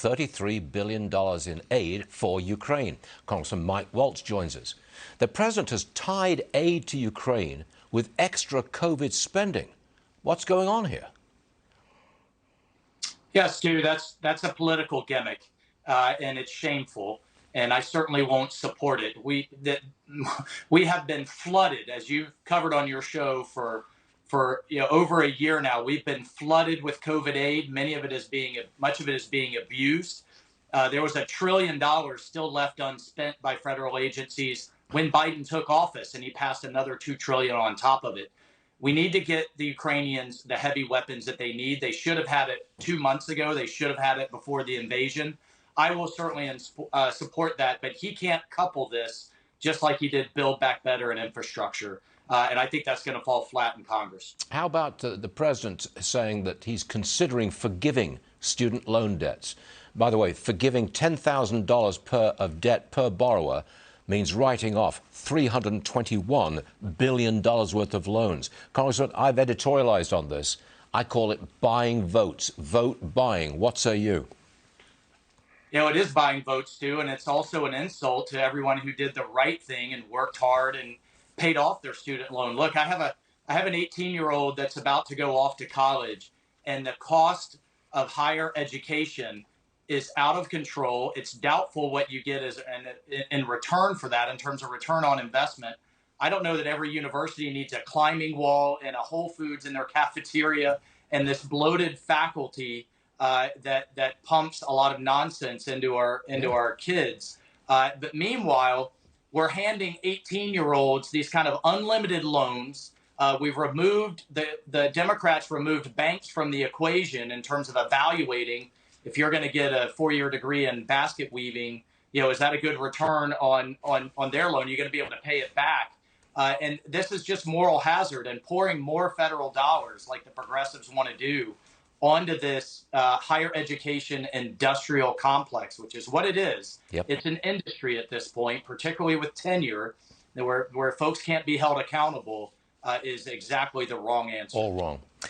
$33 billion in aid for Ukraine. Congressman Mike Waltz joins us. The president has tied aid to Ukraine with extra COVID spending. What's going on here? Yes, Stu, that's a political gimmick, and it's shameful. And I certainly won't support it. We have been flooded, as you've covered on your show for over a year now. We've been flooded with COVID aid. Much of it is being abused. There was $1 trillion still left unspent by federal agencies when Biden took office, and he passed another $2 trillion on top of it. We need to get the Ukrainians the heavy weapons that they need. They should have had it 2 months ago. They should have had it before the invasion. I will certainly support that, but he can't couple this just like he did Build Back Better and infrastructure. And I think that's going to fall flat in Congress. How about the president saying that he's considering forgiving student loan debts? By the way, forgiving $10,000 of debt per borrower means writing off $321 billion worth of loans. Congressman, I've editorialized on this. I call it buying votes, vote buying. What say you? You know, it is buying votes, too, and it's also an insult to everyone who did the right thing and worked hard and paid off their student loan. Look, I have an 18-year-old that's about to go off to college, and the cost of higher education is out of control. It's doubtful what you get in return for that in terms of return on investment. I don't know that every university needs a climbing wall and a Whole Foods in their cafeteria and this bloated faculty that pumps a lot of nonsense into our kids. But meanwhile, we're handing 18-year-olds these kind of unlimited loans. We've removed the Democrats removed banks from the equation in terms of evaluating if you're going to get a 4-year degree in basket weaving. You know, is that a good return on their loan? You're going to be able to pay it back. And this is just moral hazard and pouring more federal dollars like the progressives want to do onto this higher education industrial complex, which is what it is. Yep. It's an industry at this point, particularly with tenure, where folks can't be held accountable, is exactly the wrong answer. All wrong.